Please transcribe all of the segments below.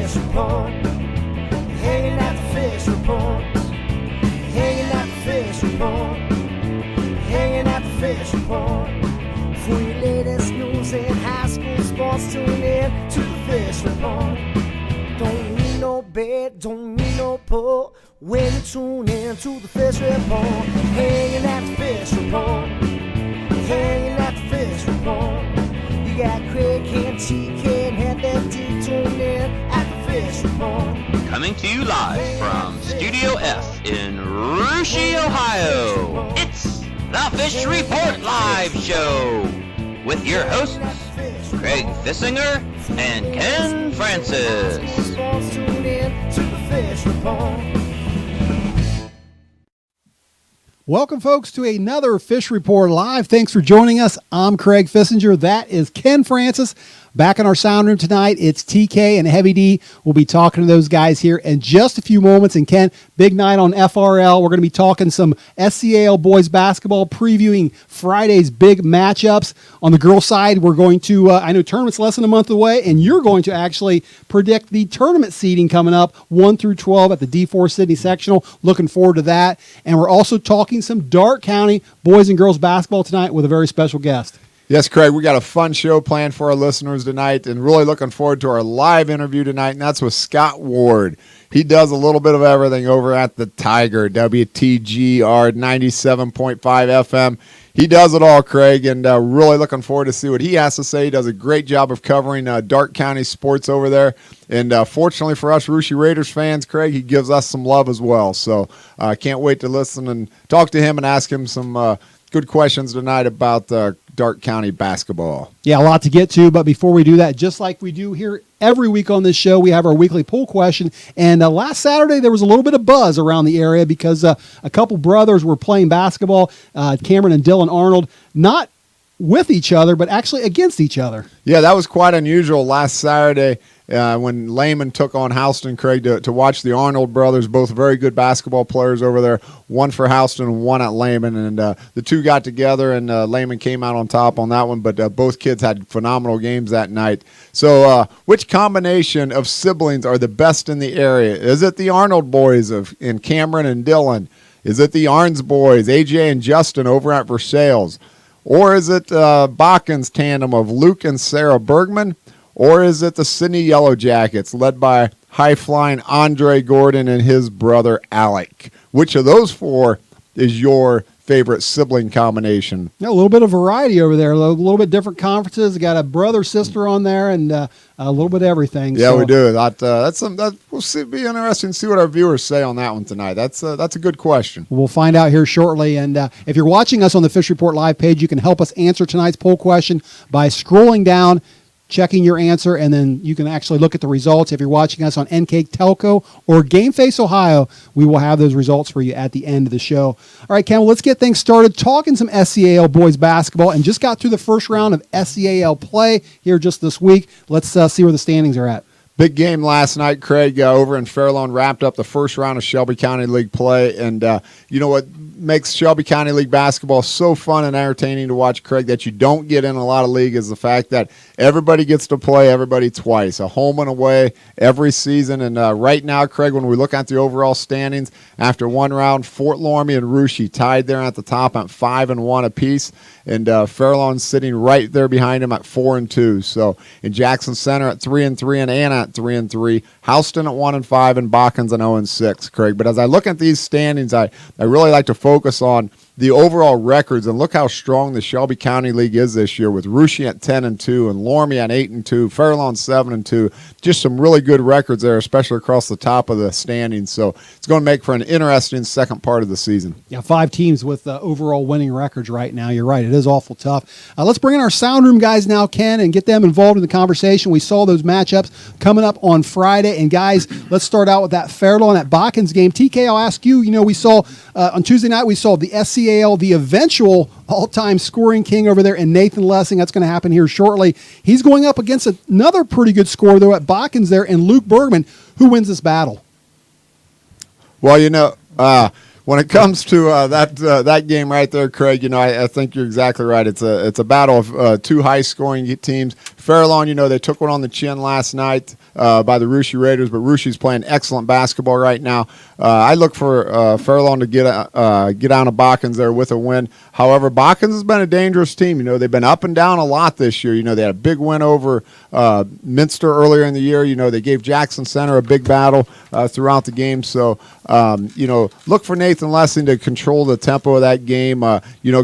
fish report. Hanging at the fish report. Hanging at the fish report. Hanging at the fish report. For your latest news in high school sports, tune in to the fish report. Don't need no bed, don't need no pull. When you tune in to the fish report. Hanging at the fish report. Hanging at the fish report. You got Craig and TK and Head that D tuned in at the fish report. Coming to you live from Studio F in Russia, Ohio. It's the Fish Report Live Show with your hosts, Craig Fissinger and Ken Francis. Tune in to the fish report. Welcome, folks, to another Fish Report Live. Thanks for joining us. I'm Craig Fissinger. That is Ken Francis. Back in our sound room tonight, it's TK and Heavy D. We'll be talking to those guys here in just a few moments. And Ken, big night on FRL. We're going to be talking some SCAL boys basketball, previewing Friday's big matchups. On the girls' side, we're going to, I know tournament's less than a month away, and you're going to actually predict the tournament seeding coming up 1 through 12 at the D4 Sydney Sectional. Looking forward to that. And we're also talking some Darke County boys and girls basketball tonight with a very special guest. Yes, Craig, we got a fun show planned for our listeners tonight and really looking forward to our live interview tonight, and that's with Scott Ward. He does a little bit of everything over at the Tiger, WTGR 97.5 FM. He does it all, Craig, and really looking forward to see what he has to say. He does a great job of covering Darke County sports over there, and fortunately for us Russia Raiders fans, Craig, he gives us some love as well. So I can't wait to listen and talk to him and ask him some good questions tonight about Darke County basketball. Yeah, a lot to get to, but before we do that, just like we do here every week on this show, we have our weekly poll question, and last Saturday there was a little bit of buzz around the area because a couple brothers were playing basketball, Cameron and Dylan Arnold, not with each other, but actually against each other. Yeah, that was quite unusual last Saturday when Lehman took on Houston, Craig, to watch the Arnold brothers, both very good basketball players over there, one for Houston and one at Lehman, and the two got together, and Lehman came out on top on that one, but both kids had phenomenal games that night. So which combination of siblings are the best in the area? Is it the Arnold boys in Cameron and Dylan? Is it the Arns boys, AJ and Justin over at Versailles? Or is it Bakken's tandem of Luke and Sarah Bergman? Or is it the Sydney Yellow Jackets led by high-flying Andre Gordon and his brother Alec? Which of those four is your favorite sibling combination? Yeah, a little bit of variety over there. A little bit different conferences. Got a brother-sister on there and a little bit of everything. Yeah, so we do. We'll see. Be interesting to see what our viewers say on that one tonight. That's a good question. We'll find out here shortly. And if you're watching us on the Fish Report Live page, you can help us answer tonight's poll question by scrolling down, checking your answer, and then you can actually look at the results. If you're watching us on NK Telco or GameFace Ohio, we will have those results for you at the end of the show. All right, Ken, let's get things started talking some SCAL boys basketball, and just got through the first round of SCAL play here just this week. Let's see where the standings are at. Big game last night, Craig, over in Fairlawn. Wrapped up the first round of Shelby County League play. And you know what makes Shelby County League basketball so fun and entertaining to watch, Craig, that you don't get in a lot of league is the fact that everybody gets to play everybody twice, a home and away every season. And right now, Craig, when we look at the overall standings, after one round, Fort Loramie and Russia tied there at the top at 5-1 apiece. And Fairlawn's sitting right there behind him at 4-2. So in Jackson Center at 3-3 and Anna at 3-3, Houston at 1-5, and Bakken's at 0-6, Craig. But as I look at these standings, I really like to focus on the overall records, and look how strong the Shelby County League is this year, with Russia at 10-2 and Loramie at 8-2, Fairlawn 7-2. Just some really good records there, especially across the top of the standings. So it's going to make for an interesting second part of the season. Yeah, 5 teams with overall winning records right now. You're right, it is awful tough. Let's bring in our sound room guys now, Ken, and get them involved in the conversation. We saw those matchups coming up on Friday. And guys, let's start out with that Fairlawn at Bakken's game. TK, I'll ask you, we saw on Tuesday night, we saw the SCAL, the eventual all-time scoring king over there in Nathan Lessing. That's going to happen here shortly. He's going up against another pretty good scorer, though, at Bakken's there, and Luke Bergman. Who wins this battle? Well, when it comes to that game right there, Craig, I think you're exactly right. It's a battle of two high-scoring teams. Fairlawn, they took one on the chin last night by the Russia Raiders, but Russia's playing excellent basketball right now. I look for Fairlawn to get on of Botkins there with a win. However, Botkins has been a dangerous team. They've been up and down a lot this year. They had a big win over Minster earlier in the year. They gave Jackson Center a big battle throughout the game. So, look for Nathan Lessing to control the tempo of that game.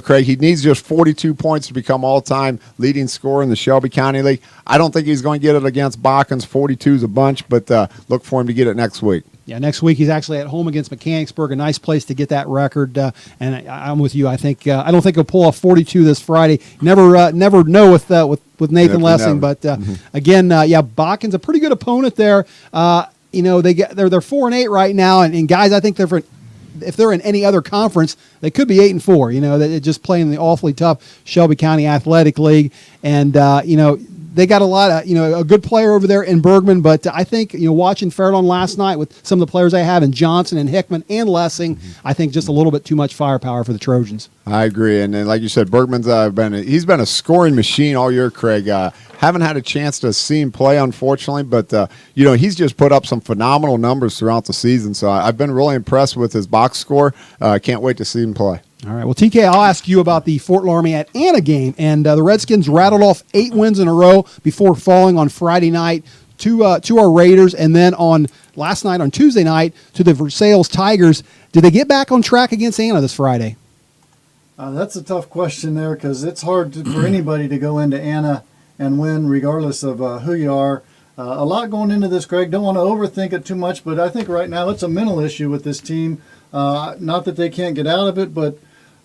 Craig, he needs just 42 points to become all-time leading scorer in the Shelby County League. I don't think he's going to get it against Botkins. 42 is a bunch, but look for him to get it next week. Yeah, next week he's actually at home against Mechanicsburg, a nice place to get that record. And I'm with you. I don't think he'll pull off 42 this Friday. Never know with Nathan Lessing, but again, Botkin's a pretty good opponent there. They're 4-8 right now, and guys, I think if they're in any other conference, they could be 8-4. They're just playing the awfully tough Shelby County Athletic League, and they got a lot of, a good player over there in Bergman, but I think, watching Fairlawn last night with some of the players they have in Johnson and Hickman and Lessing, I think just a little bit too much firepower for the Trojans. I agree. And then, like you said, Bergman's he's been a scoring machine all year, Craig. Haven't had a chance to see him play, unfortunately, but, he's just put up some phenomenal numbers throughout the season. So I've been really impressed with his box score. Can't wait to see him play. All right. Well, TK, I'll ask you about the Fort Laramie at Anna game. And the Redskins rattled off 8 wins in a row before falling on Friday night to our Raiders. And then last night, on Tuesday night, to the Versailles Tigers. Did they get back on track against Anna this Friday? That's a tough question there, because it's hard for anybody to go into Anna and win regardless of who you are. A lot going into this, Greg. Don't want to overthink it too much, but I think right now it's a mental issue with this team. Not that they can't get out of it, but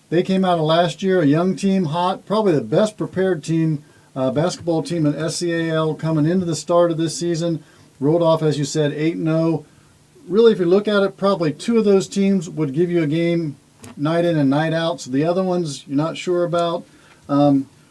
they came out of last year, a young team, hot, probably the best prepared team, basketball team in SCAL coming into the start of this season. Rolled off, as you said, 8-0. Really, if you look at it, probably 2 of those teams would give you a game night in and night out. So the other ones you're not sure about.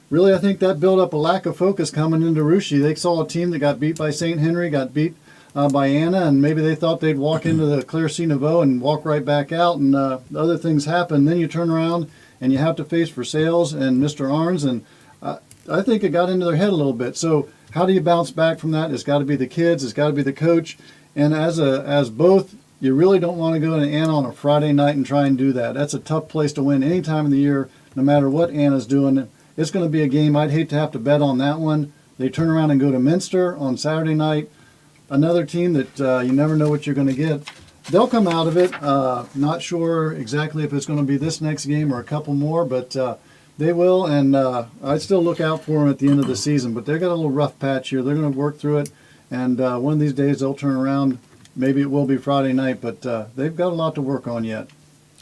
Really, I think that built up a lack of focus coming into Russia. They saw a team that got beat by St. Henry, got beat by Anna, and maybe they thought they'd walk into the Claire C. Nouveau and walk right back out, and other things happen. Then you turn around and you have to face Versailles and Mr. Arns, and I think it got into their head a little bit. So how do you bounce back from that? It's got to be the kids. It's got to be the coach. And as both, you really don't want to go to Anna on a Friday night and try and do that. That's a tough place to win any time of the year, no matter what Anna's doing. It's going to be a game I'd hate to have to bet on that one. They turn around and go to Minster on Saturday night. Another team that you never know what you're going to get. They'll come out of it. Not sure exactly if it's going to be this next game or a couple more, but they will. And I'd still look out for them at the end of the season. But they've got a little rough patch here. They're going to work through it. And one of these days they'll turn around. Maybe it will be Friday night, but they've got a lot to work on yet.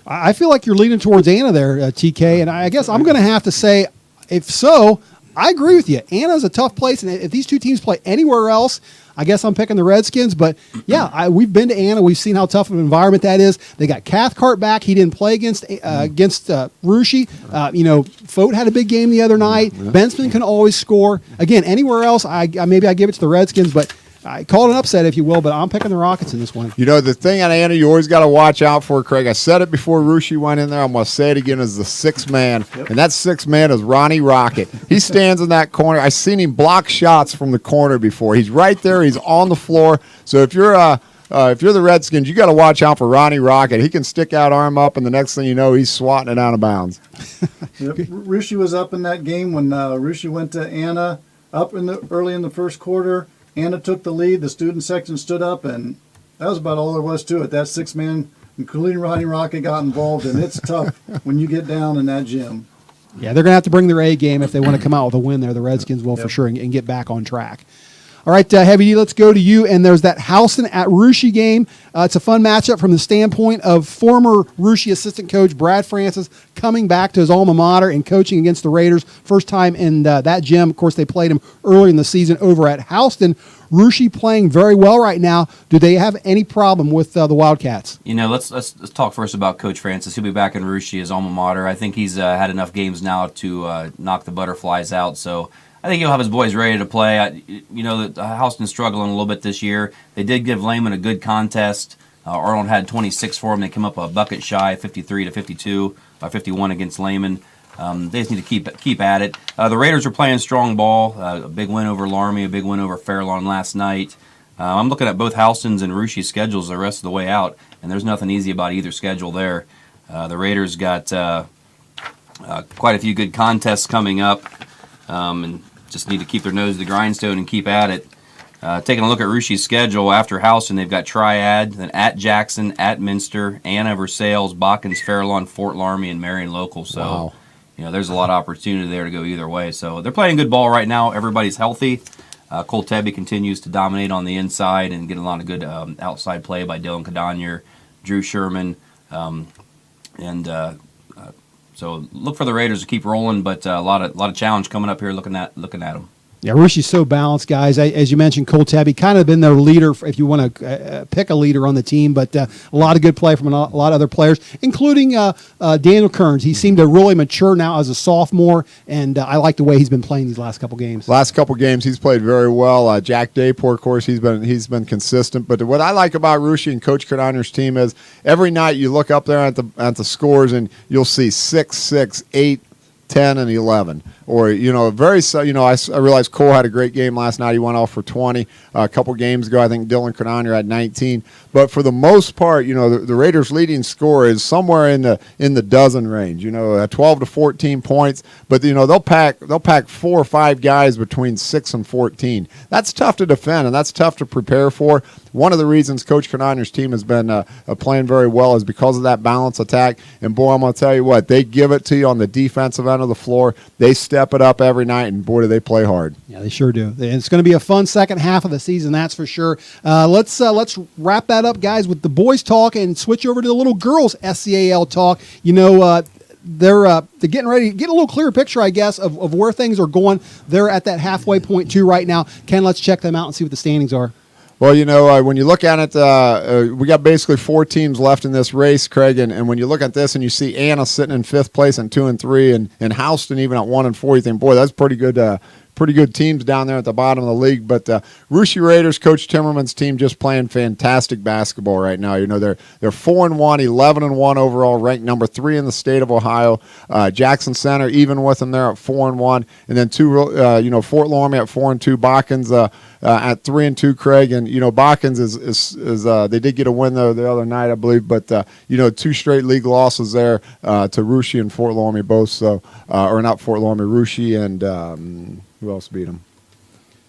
I feel like you're leaning towards Anna there, TK. And I guess I'm going to have to say, if so, I agree with you. Anna's a tough place. And if these two teams play anywhere else, I guess I'm picking the Redskins, but yeah, we've been to Anna. We've seen how tough of an environment that is. They got Cathcart back. He didn't play against Russia. Fote had a big game the other night. Bensman can always score. Again, anywhere else, maybe I give it to the Redskins, but I call it an upset, if you will, but I'm picking the Rockets in this one. The thing at Anna you always got to watch out for, Craig, I said it before Russia went in there, I'm going to say it again, is the sixth man, and that sixth man is Ronnie Rocket. He stands in that corner. I've seen him block shots from the corner before. He's right there. He's on the floor. So if you're the Redskins, you got to watch out for Ronnie Rocket. He can stick out arm up, and the next thing you know, he's swatting it out of bounds. Russia was up in that game when Russia went to Anna up early in the first quarter. Anna took the lead. The student section stood up, and that was about all there was to it. That six man, including Ronnie Rocket, got involved, and it's tough when you get down in that gym. Yeah, they're going to have to bring their A game if they want to come out with a win there. The Redskins will for sure and get back on track. All right, Heavy D, let's go to you. And there's that Houston at Russia game. It's a fun matchup from the standpoint of former Russia assistant coach Brad Francis coming back to his alma mater and coaching against the Raiders. First time in that gym. Of course, they played him early in the season over at Houston. Russia playing very well right now. Do they have any problem with the Wildcats? Let's talk first about Coach Francis. He'll be back in Russia, his alma mater. I think he's had enough games now to knock the butterflies out. So I think he'll have his boys ready to play. Houston's struggling a little bit this year. They did give Lehman a good contest Arnold had 26 for them. They came up a bucket shy, 53 to 52, 51 against Lehman. They just need to keep at it. The Raiders are playing strong ball. A big win over Laramie, a big win over Fairlawn last night. I'm looking at both Houston's and Rushie's schedules the rest of the way out, and there's nothing easy about either schedule there. The Raiders got quite a few good contests coming up, and just need to keep their nose to the grindstone and keep at it. Taking a look at Rushie's schedule, after Houston, they've got Triad, then at Jackson, at Minster, Anna, Versailles, Botkins, Fairlawn, Fort Laramie, and Marion Local. So, Wow. There's a lot of opportunity there to go either way. So they're playing good ball right now. Everybody's healthy. Cole Tebby continues to dominate on the inside and get a lot of good outside play by Dylan Cadonier, Drew Sherman, so look for the Raiders to keep rolling, but a lot of challenge coming up here. Looking at them. Yeah, Rushie's so balanced, guys. As you mentioned, Cole Tabby kind of been their leader, if you want to pick a leader on the team, but a lot of good play from a lot of other players, including Daniel Kearns. He seemed to really mature now as a sophomore, and I like the way he's been playing these last couple games. Last couple games, he's played very well. Jack Dayport, of course, he's been consistent. But what I like about Rushie and Coach Cadonier's team is every night you look up there at the scores and you'll see 6, 6, 8, 10, and 11. Or, I realized Cole had a great game last night. He went off for 20. A couple games ago, I think Dylan Cadonier had 19. But for the most part, the Raiders' leading score is somewhere in the dozen range. 12 to 14 points. But they'll pack 4 or 5 guys between 6 and 14. That's tough to defend and that's tough to prepare for. One of the reasons Coach Cadonier's team has been playing very well is because of that balance attack. And boy, I'm going to tell you what, they give it to you on the defensive end of the floor. They step it up every night, and boy, do they play hard. Yeah, they sure do. It's going to be a fun second half of the season, that's for sure. Let's wrap that up, guys, with the boys talk and switch over to the little girls SCAL talk. They're getting ready to get a little clearer picture, I guess, of where things are going. They're at that halfway point too right now. Ken, let's check them out and see what the standings are. Well, when you look at it, we got basically 4 teams left in this race, Craig. And when you look at this and you see Anna sitting in 5th place and 2 and 3, and Houston even at 1 and 4, you think, boy, that's pretty good teams down there at the bottom of the league. But Rushie Raiders, Coach Timmerman's team, just playing fantastic basketball right now. They're 4-1, 11-1 overall, ranked number 3 in the state of Ohio. Jackson Center even with them there at 4-1, and then Fort Laramie at 4-2. Botkins at 3-2, Craig, and Botkins is they did get a win though the other night, I believe, but 2 straight league losses there to Rushie and Fort Laramie both. So or not Fort Laramie, Rushie and who else beat them?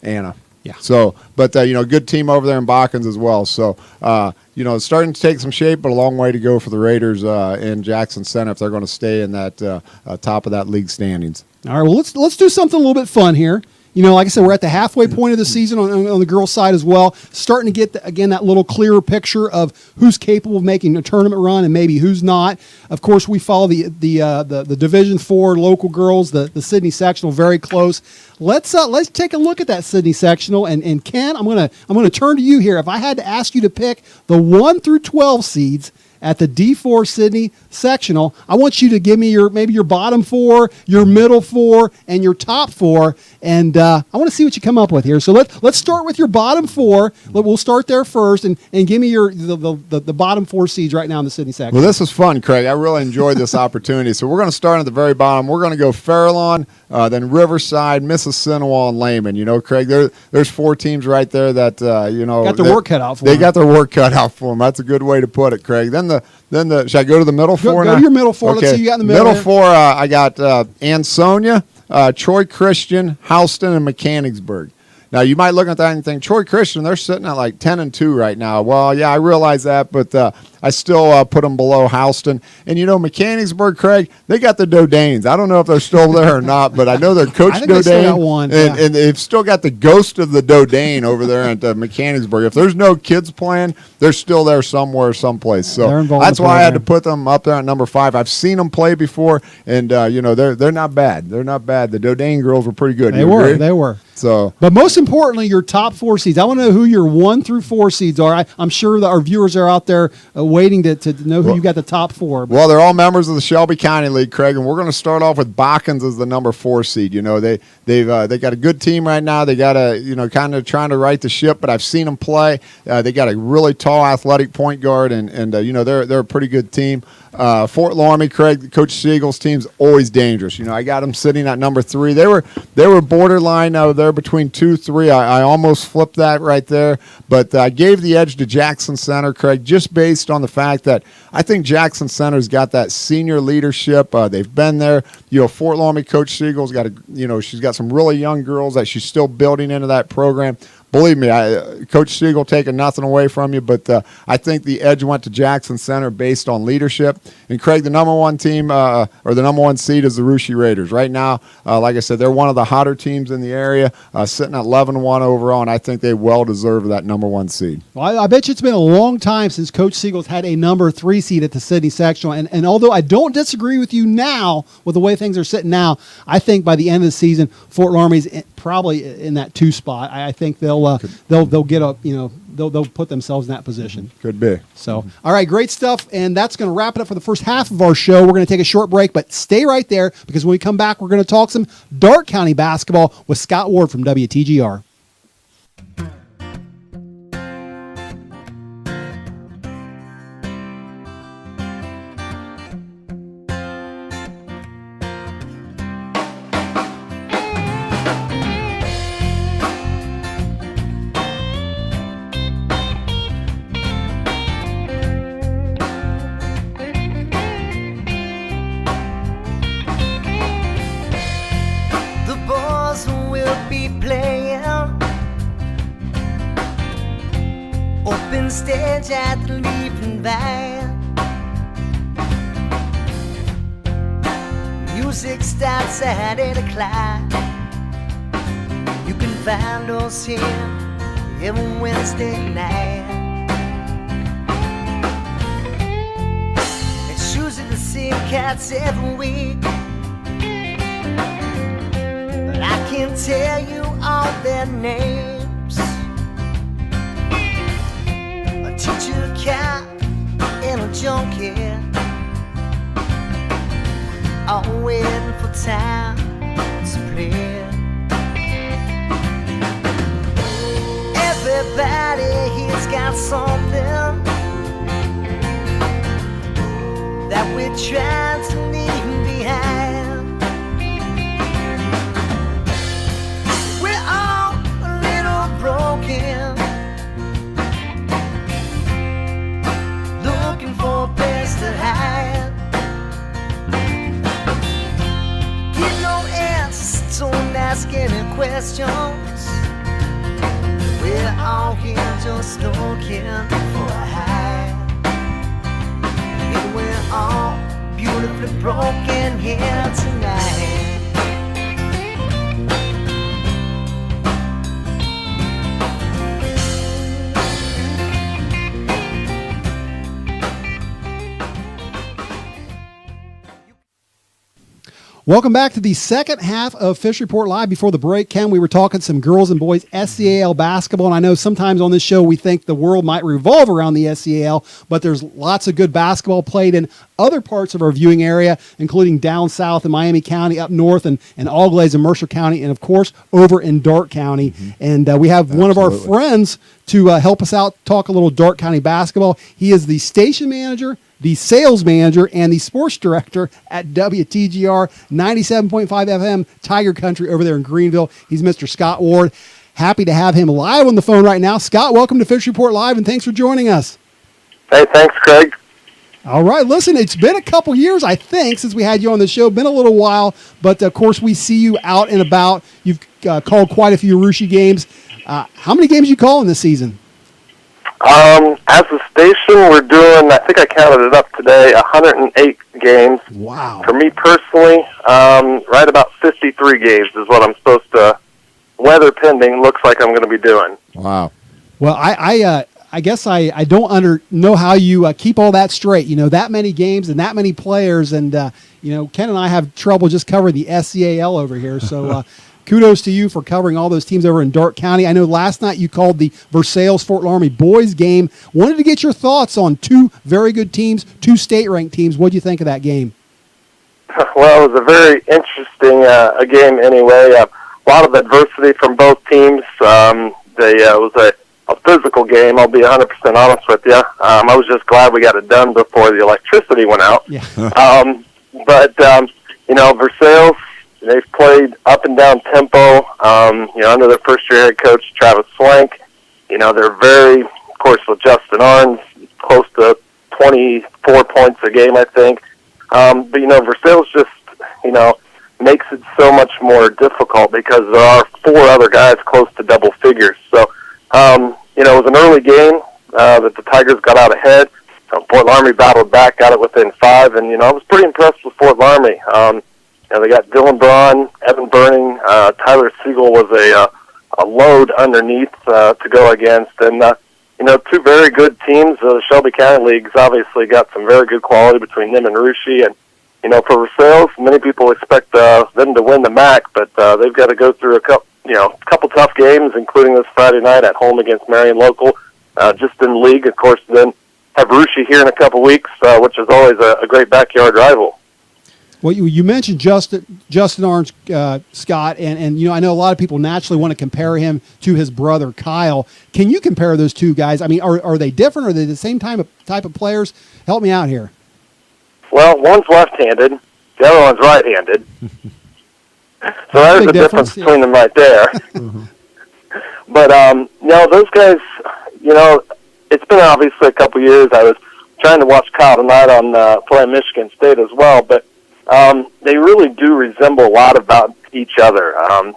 Anna. Yeah. So, but good team over there in Botkins as well. So, it's starting to take some shape, but a long way to go for the Raiders in Jackson Center if they're going to stay in that top of that league standings. All right. Well, let's do something a little bit fun here. Like I said, we're at the halfway point of the season on the girls' side as well. Starting to get, again, that little clearer picture of who's capable of making a tournament run and maybe who's not. Of course, we follow the Division IV local girls, the Sydney sectional, very close. Let's take a look at that Sydney sectional. And Ken, I'm gonna turn to you here. If I had to ask you to pick the 1 through 12 seeds at the D4 Sydney sectional, I want you to give me maybe your bottom 4, your middle 4, and your top 4, and I want to see what you come up with here. So let's start with your bottom 4. We'll start there first, and give me the bottom 4 seeds right now in the Sydney section. Well, this is fun, Craig. I really enjoyed this opportunity. So we're going to start at the very bottom. We're going to go Fairlawn, then Riverside, Mississinawa, and Lehman. Craig, there's 4 teams right there that got their work cut out for them. They got their work cut out for them. That's a good way to put it, Craig. Then should I go to the middle 4 now? Go to your middle 4. Okay. Let's see who you got in the middle. Middle 4, I got Ansonia, Troy Christian, Houston, and Mechanicsburg. Now, you might look at that and think, Troy Christian, they're sitting at like 10-2 right now. Well, yeah, I realize that, but I still put them below Houston. And, Mechanicsburg, Craig, they got the Dodanes. I don't know if they're still there or not, but I know they're Coach I think Dodane. they still got one, and they've still got the ghost of the Dodane over there at Mechanicsburg. If there's no kids playing, they're still there somewhere, someplace. So that's why I had to put them up there at number 5. I've seen them play before, and, they're not bad. They're not bad. The Dodane girls were pretty good. They were. So, but most importantly, your top 4 seeds. I want to know who your 1 through 4 seeds are. I'm sure that our viewers are out there waiting to know who you got the top 4. Well, they're all members of the Shelby County League, Craig, and we're going to start off with Botkins as the number 4 seed. You know, they got a good team right now. They got kind of trying to right the ship, but I've seen them play. They got a really tall, athletic point guard, and they're a pretty good team. Fort Laramie, Craig, Coach Siegel's team's always dangerous. You know, I got them sitting at number 3. They were borderline. They're between 2, 3. I almost flipped that right there, but I gave the edge to Jackson Center, Craig, just based on the fact that I think Jackson Center's got that senior leadership. They've been there. You know, Fort Laramie Coach Siegel's got she's got some really young girls that she's still building into that program. Believe me, Coach Siegel taking nothing away from you, but I think the edge went to Jackson Center based on leadership. And Craig, the number 1 team or the number 1 seed is the Russia Raiders. Right now, like I said, they're one of the hotter teams in the area, sitting at 11-1 overall, and I think they well deserve that number 1 seed. Well, I bet you it's been a long time since Coach Siegel's had a number 3 seed at the Sydney Sectional, and although I don't disagree with you now with the way things are sitting now, I think by the end of the season, Fort Laramie's probably in that 2 spot. I think they'll get up, they'll put themselves in that position. Could be. So, all right, great stuff, and that's going to wrap it up for the first half of our show. We're going to take a short break, but stay right there because when we come back, we're going to talk some Darke County basketball with Scott Ward from WTGR. Stage at the leaving van. Music starts at 8 o'clock. You can find us here every Wednesday night. It's usually the same cats every week, but I can't tell you all their names. Teacher, cat, and a junkie, all waiting for time to play. Everybody here's got something that we're trying to leave behind. We're all a little broken, for a place to hide. Get no answers, don't ask any questions. We're all here just looking for a high. And we're all beautifully broken here tonight. Welcome back to the second half of Fish Report Live. Before the break, Ken, we were talking some girls and boys SCAL basketball, and I know sometimes on this show we think the world might revolve around the SCAL, but there's lots of good basketball played in other parts of our viewing area, including down south in Miami County, up north in Auglaize and Mercer County, and of course over in Darke County. Mm-hmm. And we have one of our friends to help us out, talk a little Darke County basketball. He is the station manager, the sales manager, and the sports director at WTGR 97.5 FM Tiger Country over there in Greenville. He's Mr. Scott Ward. Happy to have him live on the phone right now. Scott, welcome to Fish Report Live, and thanks for joining us. Hey, thanks, Craig. All right, listen, it's been a couple years, I think, since we had you on the show. Been a little while, but of course we see you out and about. You've called quite a few Rushi games. How many games are you calling this season? As a station, we're doing, I think I counted it up today, 108 games. Wow. For me personally, right about 53 games is what I'm supposed to, weather pending, looks like I'm going to be doing. Wow. Well, I guess I don't know how you keep all that straight. You know, that many games and that many players, and Ken and I have trouble just covering the SCAL over here. So kudos to you for covering all those teams over in Darke County. I know last night you called the Versailles-Fort Laramie boys game. Wanted to get your thoughts on two very good teams, two state-ranked teams. What did you think of that game? Well, it was a very interesting game anyway. A lot of adversity from both teams. It was a physical game, I'll be 100% honest with you. I was just glad we got it done before the electricity went out. Yeah. Versailles, they've played up and down tempo, under their first-year head coach, Travis Swank. They're very, of course, with Justin Arns, close to 24 points a game, I think. Versailles just, makes it so much more difficult because there are four other guys close to double figures. So, it was an early game that the Tigers got out ahead. Fort Laramie battled back, got it within 5, and, I was pretty impressed with Fort Laramie. They got Dylan Braun, Evan Burning, Tyler Siegel was a load underneath to go against, and, two very good teams. The Shelby County League's obviously got some very good quality between them and Russia, and, for Versailles, many people expect them to win the MAC, but they've got to go through a couple tough games, including this Friday night at home against Marion Local, just in the league. Of course, then have Russia here in a couple weeks, which is always a great backyard rival. Well, you mentioned Justin Arns, Scott, and I know a lot of people naturally want to compare him to his brother Kyle. Can you compare those two guys? I mean, are they different? Are they the same type of players? Help me out here. Well, one's left-handed, the other one's right-handed. So there's a difference between them right there. But, those guys, it's been obviously a couple years. I was trying to watch Kyle tonight on playing Michigan State as well, but they really do resemble a lot about each other.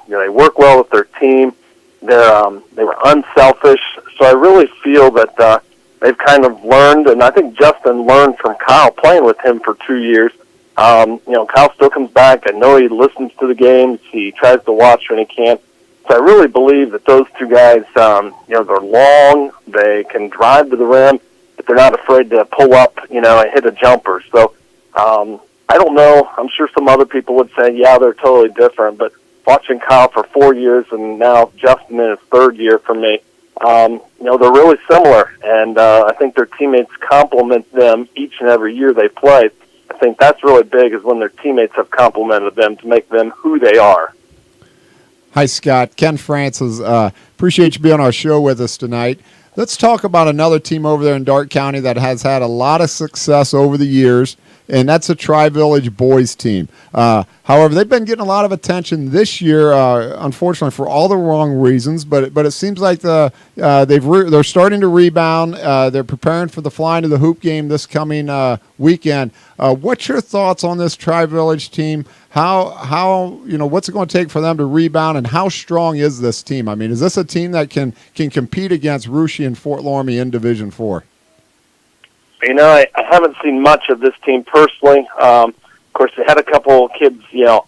They work well with their team. They were unselfish. So I really feel that they've kind of learned, and I think Justin learned from Kyle playing with him for 2 years. Kyle still comes back. I know he listens to the games. He tries to watch when he can. So I really believe that those two guys, they're long. They can drive to the rim, but they're not afraid to pull up, and hit a jumper. So I don't know. I'm sure some other people would say, yeah, they're totally different. But watching Kyle for 4 years and now Justin in his third year for me, they're really similar. And I think their teammates complement them each and every year they play. I think that's really big is when their teammates have complimented them to make them who they are. Hi, Scott. Ken Francis. Appreciate you being on our show with us tonight. Let's talk about another team over there in Darke County that has had a lot of success over the years, and that's a Tri-Village boys team. However, they've been getting a lot of attention this year, unfortunately, for all the wrong reasons. But it seems like they're starting to rebound. They're preparing for the flying to the hoop game this coming weekend. What's your thoughts on this Tri-Village team? How what's it going to take for them to rebound, and how strong is this team? I mean, is this a team that can compete against Russia and Fort Laramie in Division IV? I haven't seen much of this team personally. Of course, they had a couple of kids,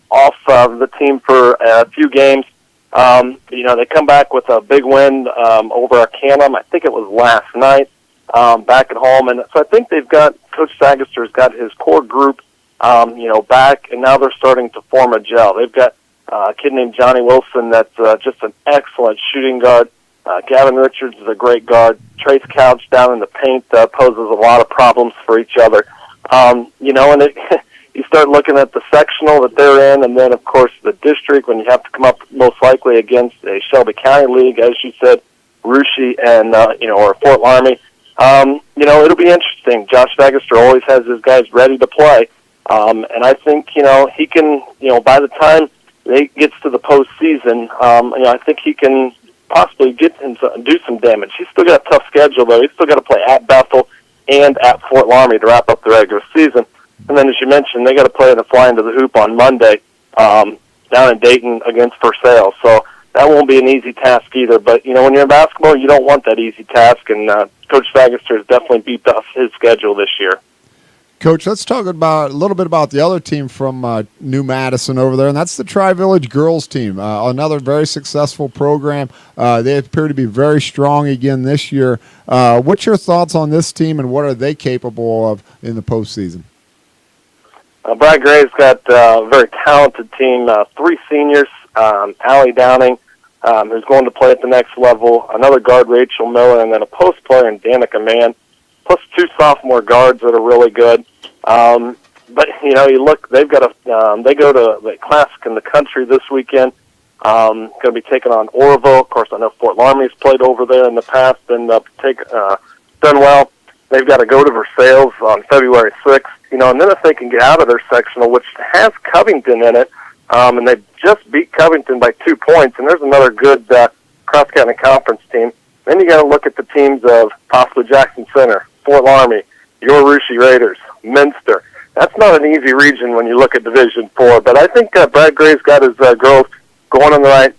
off the team for a few games. They come back with a big win over Arcanum. I think it was last night, back at home. And so I think they've got, Coach Sagaster's got his core group, back, and now they're starting to form a gel. They've got a kid named Johnny Wilson that's just an excellent shooting guard. Gavin Richards is a great guard. Trace Couch down in the paint poses a lot of problems for each other. And you start looking at the sectional that they're in, and then, of course, the district, when you have to come up most likely against a Shelby County League, as you said, Russia and, or Fort Laramie. It'll be interesting. Josh Sagaster always has his guys ready to play. And I think, he can, by the time they gets to the postseason, I think he can possibly get into do some damage. He's still got a tough schedule, though. He's still got to play at Bethel and at Fort Laramie to wrap up the regular season. And then, as you mentioned, they got to play in the flying to the hoop on Monday down in Dayton against Versailles. So that won't be an easy task either. But, when you're in basketball, you don't want that easy task. And Coach Sagaster has definitely beefed up his schedule this year. Coach, let's talk about a little bit about the other team from New Madison over there, and that's the Tri-Village girls team, another very successful program. They appear to be very strong again this year. What's your thoughts on this team, and what are they capable of in the postseason? Brad Gray's got a very talented team, 3 seniors Allie Downing, who's going to play at the next level, another guard, Rachel Miller, and then a post player in Danica Mann, plus 2 sophomore guards that are really good. But, you look, they've got they go to the Classic in the Country this weekend. Going to be taking on Oroville. Of course, I know Fort Laramie's played over there in the past and done well. They've got to go to Versailles on February 6th. And then if they can get out of their sectional, which has Covington in it, and they just beat Covington by 2 points, and there's another good cross-county conference team. Then you got to look at the teams of possibly Jackson Center, Fort Laramie, your Russia Raiders, Minster. That's not an easy region when you look at Division IV, but I think Brad Gray's got his girls going in the right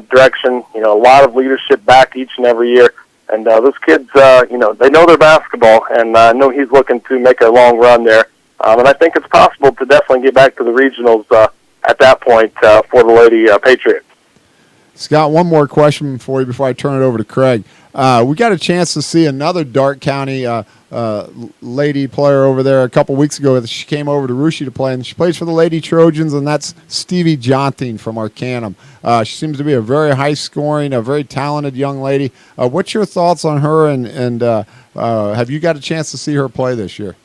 direction. A lot of leadership back each and every year. And those kids, they know their basketball, and I know he's looking to make a long run there. And I think it's possible to definitely get back to the regionals at that point for the Lady Patriots. Scott, one more question for you before I turn it over to Craig. We got a chance to see another Darke County lady player over there a couple weeks ago. She came over to Russia to play, and she plays for the Lady Trojans, and that's Stevie Jonting from Arcanum. She seems to be a very high-scoring, a very talented young lady. What's your thoughts on her, and have you got a chance to see her play this year?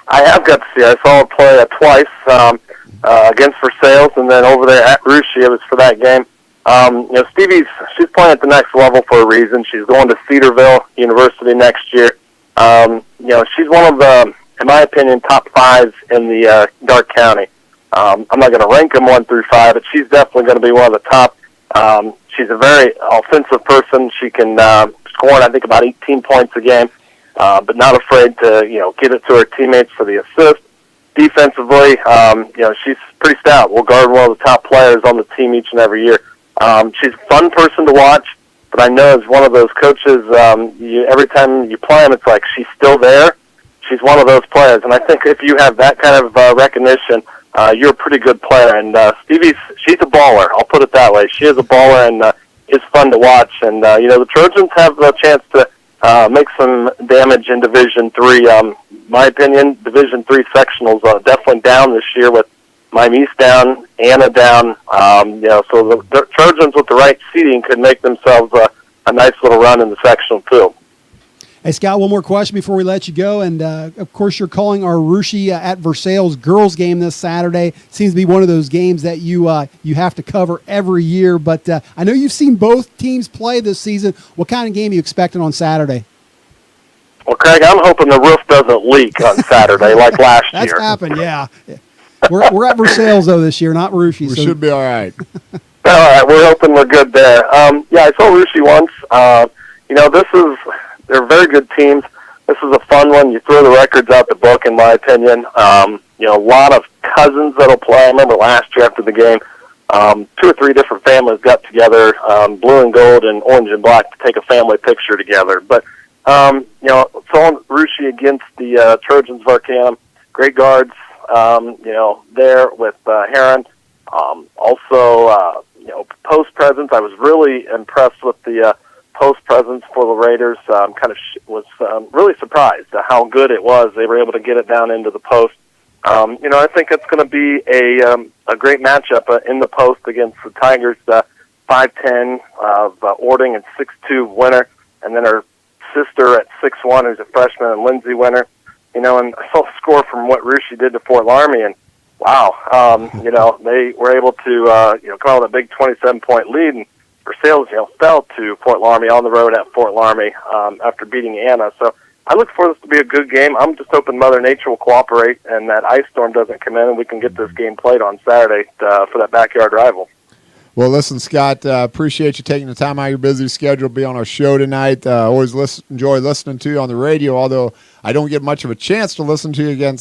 I have got to see her. I saw her play twice against Versailles, and then over there at Russia, it was for that game. She's playing at the next level for a reason. She's going to Cedarville University next year. She's one of the, in my opinion, top 5s in the Darke County. I'm not going to rank them 1 through 5, but she's definitely going to be one of the top. She's a very offensive person. She can score, I think, about 18 points a game, but not afraid to, get it to her teammates for the assist. Defensively, she's pretty stout. Will guard one of the top players on the team each and every year. She's a fun person to watch, but I know as one of those coaches, every time you play them, it's like she's still there. She's one of those players, and I think if you have that kind of recognition, you're a pretty good player. And she's a baller. I'll put it that way. She is a baller, and it's fun to watch. And the Trojans have a chance to make some damage in Division III. My opinion, Division III sectionals definitely down this year with Miami East down, Anna down. So the Trojans with the right seeding could make themselves a nice little run in the sectional too. Hey, Scott, one more question before we let you go. And, of course, you're calling our Russia at Versailles girls game this Saturday. Seems to be one of those games that you have to cover every year. But I know you've seen both teams play this season. What kind of game are you expecting on Saturday? Well, Craig, I'm hoping the roof doesn't leak on Saturday like last year. That's happened, yeah. We're at Versailles, though, this year, not Russia. We should be all right. All right, we're hoping we're good there. I saw Russia once. They're very good teams. This is a fun one. You throw the records out the book, in my opinion. A lot of cousins that'll play. I remember last year after the game, 2 or 3 different families got together, blue and gold and orange and black, to take a family picture together. But, so Russia against the Trojans of Arcanum, great guards, there with Heron. Post presence. I was really impressed with the post presence for the Raiders. Was really surprised at how good it was. They were able to get it down into the post. I think it's going to be a great matchup in the post against the Tigers. 5'10" of Ording and 6'2" Winter, and then her sister at 6'1", who's a freshman, and Lindsay Winter. And I saw the score from what Russia did to Fort Laramie, and wow, they were able to come out with a big 27-point lead. And Versailles, fell to Fort Laramie on the road at Fort Laramie after beating Anna. So I look for this to be a good game. I'm just hoping Mother Nature will cooperate and that ice storm doesn't come in, and we can get this game played on Saturday for that backyard rival. Well, listen, Scott, appreciate you taking the time out of your busy schedule to be on our show tonight. Always enjoy listening to you on the radio, although I don't get much of a chance to listen to you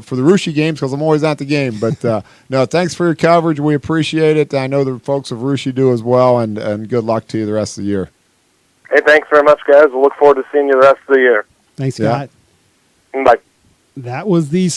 for the Russia games because I'm always at the game. But, no, thanks for your coverage. We appreciate it. I know the folks of Russia do as well, and good luck to you the rest of the year. Hey, thanks very much, guys. We'll look forward to seeing you the rest of the year. Thanks, Scott. Yeah. Bye. That was the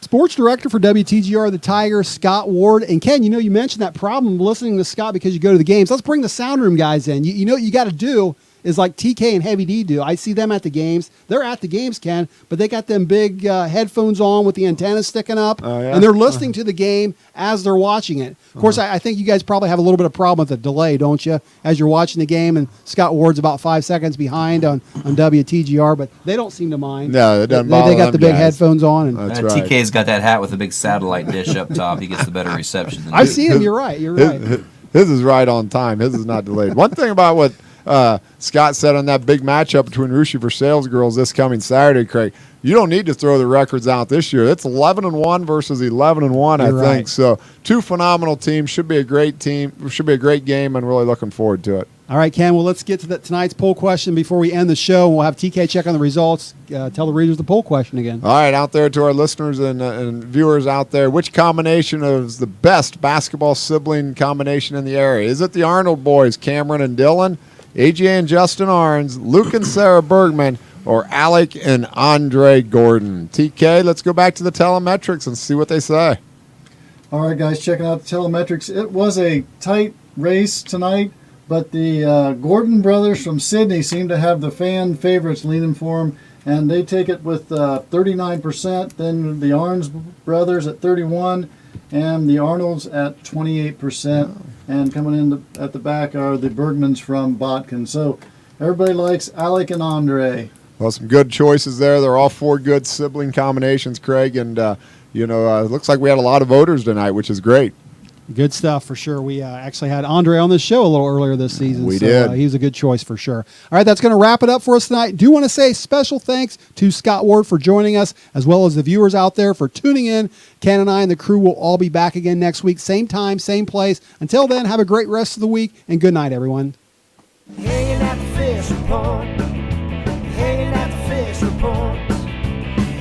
sports director for WTGR, the Tigers, Scott Ward. And Ken, you mentioned that problem listening to Scott because you go to the games. Let's bring the sound room guys in. You know what you got to do is like TK and Heavy D do. I see them at the games. They're at the games, Ken, but they got them big headphones on with the antennas sticking up, and they're listening to the game as they're watching it. Of course, I think you guys probably have a little bit of problem with the delay, don't you, as you're watching the game, and Scott Ward's about 5 seconds behind on WTGR, but they don't seem to mind. No, it doesn't bother They got them the big guys. headphones on. And That's right. TK's got that hat with a big satellite dish up top. He gets the better reception than I've you. seen him. You're right. You're right. His is right on time. His is not delayed. One thing about what Scott said on that big matchup between Russia for Sales Girls this coming Saturday, Craig, you don't need to throw the records out this year. It's 11-1 versus 11-1, I You're think. right. So two phenomenal teams. Should be a great team. Should be a great game, and really looking forward to it. All right, Ken, well, let's get to tonight's poll question before we end the show. We'll have TK check on the results. Tell the readers the poll question again. All right, out there to our listeners and viewers out there, which combination is the best basketball sibling combination in the area? Is it the Arnold boys, Cameron and Dylan, AJ and Justin Arns, Luke and Sarah Bergman, or Alec and Andre Gordon? TK, let's go back to the telemetrics and see what they say. All right, guys, checking out the telemetrics. It was a tight race tonight, but the Gordon brothers from Sydney seem to have the fan favorites leaning for them, and they take it with 39%. Then the Arns brothers at 31%, and the Arnolds at 28%. And coming in at the back are the Bergmans from Botkin. So everybody likes Alec and Andre. Well, some good choices there. They're all four good sibling combinations, Craig, and it looks like we had a lot of voters tonight, which is great. Good stuff for sure. We actually had Andre on this show a little earlier this season. We did. He's a good choice for sure. All right, that's going to wrap it up for us tonight. Do want to say special thanks to Scott Ward for joining us, as well as the viewers out there for tuning in. Ken and I and the crew will all be back again next week, same time, same place. Until then, have a great rest of the week, and good night, everyone. Hanging at the fish report. Hanging at the fish report.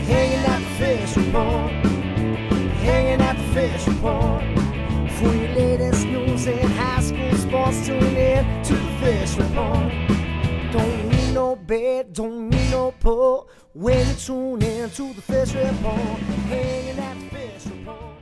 Hanging at the fish report. Hanging at the fish report. For your latest news in high school sports, tune in to the fish report. Don't need no bed, don't need no pull. When you tune in to the fish report. Hanging at the fish report.